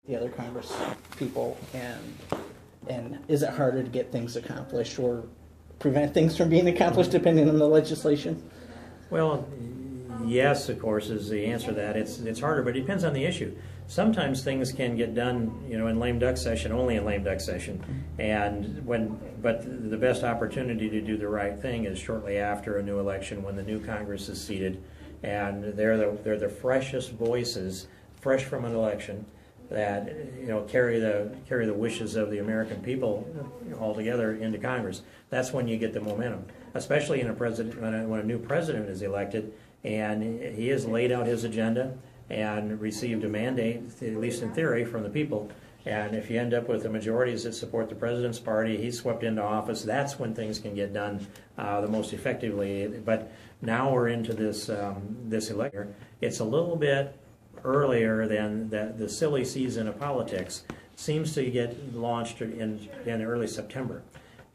the other Congress people, and is it harder to get things accomplished or prevent things from being accomplished depending on the legislation? Well, yes, of course, is the answer to that. It's harder, but it depends on the issue. Sometimes things can get done, in lame duck session, only in lame duck session, but the best opportunity to do the right thing is shortly after a new election, when the new Congress is seated, and they're the freshest voices, fresh from an election, that carry the wishes of the American people all together into Congress. That's when you get the momentum, especially in when a new president is elected and he has laid out his agenda and received a mandate, at least in theory, from the people. And if you end up with the majorities that support the president's party, he's swept into office. That's when things can get done the most effectively. But now we're into this election. It's a little bit earlier than the silly season of politics. Seems to get launched in early September.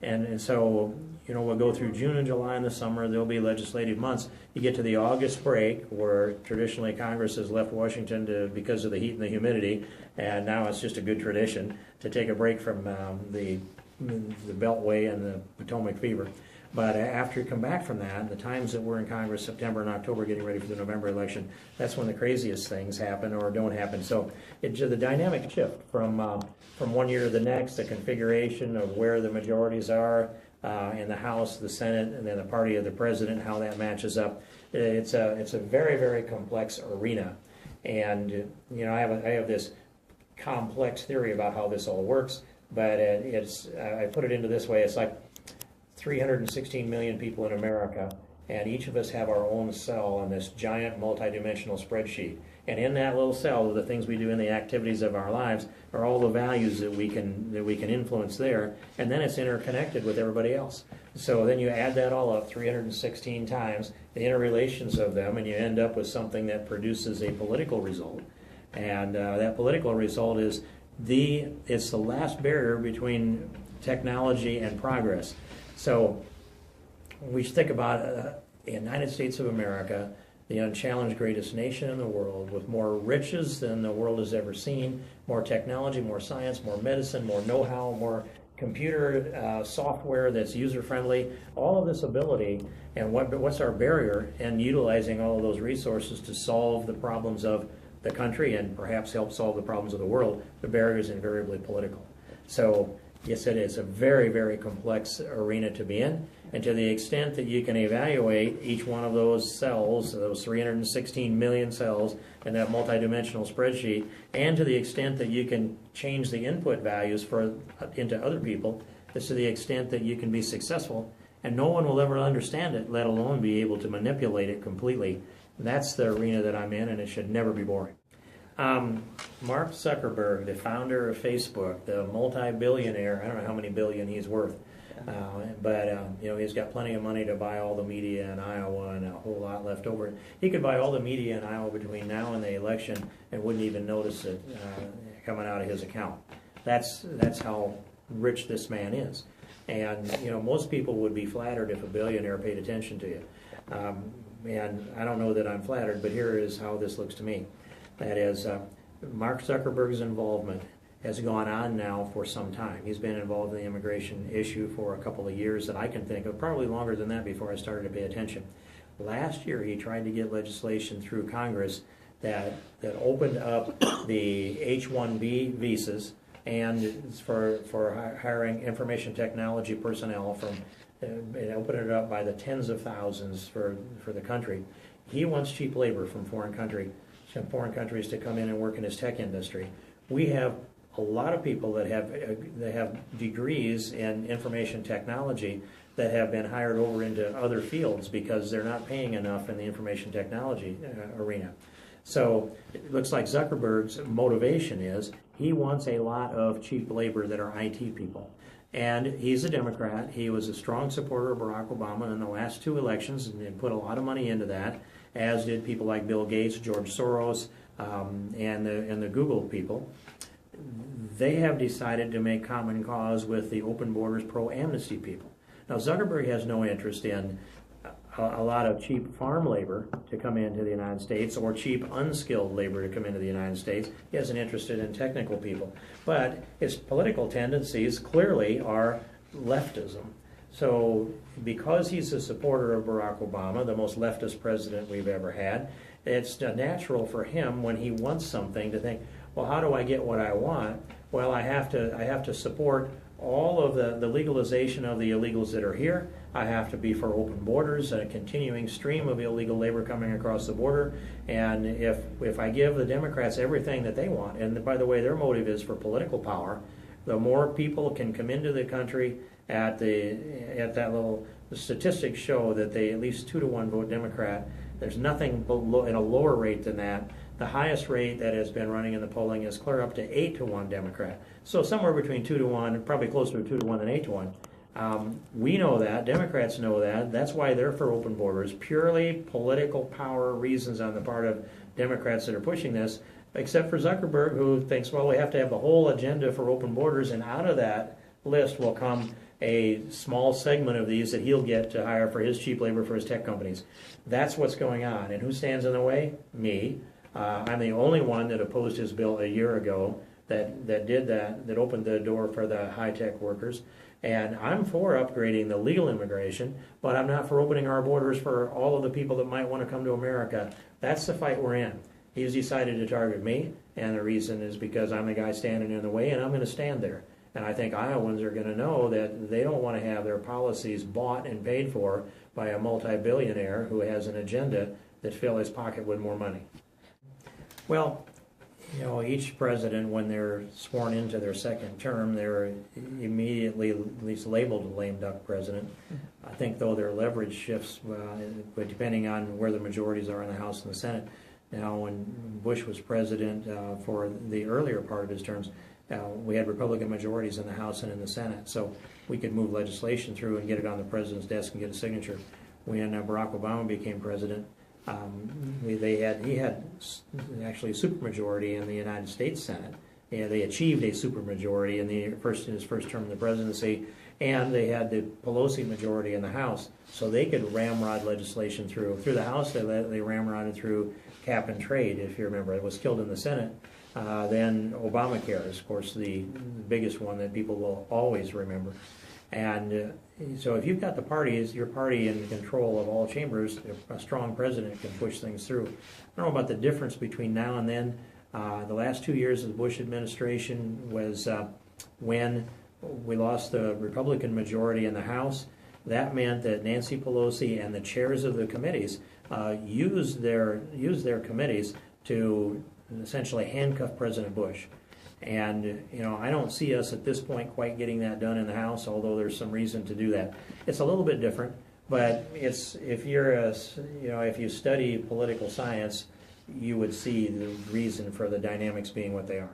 And so, we'll go through June and July in the summer. There'll be legislative months. You get to the August break, where traditionally Congress has left Washington because of the heat and the humidity, and now it's just a good tradition to take a break from the Beltway and the Potomac fever. But after you come back from that, the times that we're in Congress, September and October, getting ready for the November election, that's when the craziest things happen or don't happen. So the dynamic shift from one year to the next, the configuration of where the majorities are in the House, the Senate, and then the party of the president, how that matches up. It's a very, very complex arena. And, I have this complex theory about how this all works, but I put it into this way. It's like 316 million people in America, and each of us have our own cell on this giant multidimensional spreadsheet. And in that little cell, the things we do in the activities of our lives are all the values that we can influence there, and then it's interconnected with everybody else. So then you add that all up 316 times, the interrelations of them, and you end up with something that produces a political result. And that political result is it's the last barrier between technology and progress. So we think about the United States of America, the unchallenged greatest nation in the world, with more riches than the world has ever seen, more technology, more science, more medicine, more know-how, more computer software that's user-friendly, all of this ability, and what's our barrier in utilizing all of those resources to solve the problems of the country and perhaps help solve the problems of the world? The barrier is invariably political. So yes, it is a very, very complex arena to be in, and to the extent that you can evaluate each one of those cells, those 316 million cells in that multidimensional spreadsheet, and to the extent that you can change the input values into other people, is to the extent that you can be successful, and no one will ever understand it, let alone be able to manipulate it completely. That's the arena that I'm in, and it should never be boring. Mark Zuckerberg, the founder of Facebook, the multi-billionaire, I don't know how many billion he's worth, but he's got plenty of money to buy all the media in Iowa and a whole lot left over. He could buy all the media in Iowa between now and the election and wouldn't even notice it coming out of his account. That's how rich this man is. And most people would be flattered if a billionaire paid attention to you. And I don't know that I'm flattered, but here is how this looks to me. That is, Mark Zuckerberg's involvement has gone on now for some time. He's been involved in the immigration issue for a couple of years that I can think of, probably longer than that before I started to pay attention. Last year, he tried to get legislation through Congress that opened up the H-1B visas and for hiring information technology personnel and opened it up by the tens of thousands for the country. He wants cheap labor from foreign countries to come in and work in his tech industry. We have a lot of people that have degrees in information technology that have been hired over into other fields because they're not paying enough in the information technology arena. So it looks like Zuckerberg's motivation is he wants a lot of cheap labor that are IT people. And he's a Democrat. He was a strong supporter of Barack Obama in the last two elections and put a lot of money into that, as did people like Bill Gates, George Soros, and the Google people. They have decided to make common cause with the open borders pro-amnesty people. Now, Zuckerberg has no interest in a lot of cheap farm labor to come into the United States, or cheap unskilled labor to come into the United States. He isn't interested in technical people. But his political tendencies clearly are leftism. So because he's a supporter of Barack Obama, the most leftist president we've ever had, it's natural for him when he wants something to think, well, how do I get what I want? Well, I have to support all of the legalization of the illegals that are here. I have to be for open borders, a continuing stream of illegal labor coming across the border. And if I give the Democrats everything that they want, and by the way, their motive is for political power, the more people can come into the country at that level. The statistics show that they at least 2-to-1 vote Democrat. There's nothing below, in a lower rate than that. The highest rate that has been running in the polling is clear up to 8-to-1 Democrat. So somewhere between 2-to-1, probably closer to 2-to-1 than 8-to-1. We know that. Democrats know that. That's why they're for open borders. Purely political power reasons on the part of Democrats that are pushing this, except for Zuckerberg, who thinks, well, we have to have the whole agenda for open borders, and out of that list will come a small segment of these that he'll get to hire for his cheap labor for his tech companies. That's what's going on. And who stands in the way? Me. I'm the only one that opposed his bill a year ago that did that opened the door for the high-tech workers. And I'm for upgrading the legal immigration, but I'm not for opening our borders for all of the people that might want to come to America. That's the fight we're in. He's decided to target me, and the reason is because I'm the guy standing in the way, and I'm going to stand there. And I think Iowans are going to know that they don't want to have their policies bought and paid for by a multi-billionaire who has an agenda that fill his pocket with more money. Well, you know, each president, when they're sworn into their second term, they're immediately at least labeled a lame duck president. I think, though, their leverage shifts, but depending on where the majorities are in the House and the Senate. Now, when Bush was president for the earlier part of his terms, we had Republican majorities in the House and in the Senate, so we could move legislation through and get it on the president's desk and get a signature. When Barack Obama became president, he had actually a supermajority in the United States Senate. Yeah, they achieved a supermajority in his first term in the presidency, and they had the Pelosi majority in the House, so they could ramrod legislation through the House. They ramrodded through cap and trade, if you remember. It was killed in the Senate. Then Obamacare is, of course, the biggest one that people will always remember. And so if you've got your party in control of all chambers, a strong president can push things through. I don't know about the difference between now and then. The last 2 years of the Bush administration was when we lost the Republican majority in the House. That meant that Nancy Pelosi and the chairs of the committees used their committees to essentially handcuff President Bush. And, you know, I don't see us at this point quite getting that done in the House, although there's some reason to do that. It's a little bit different, but if you study political science, you would see the reason for the dynamics being what they are.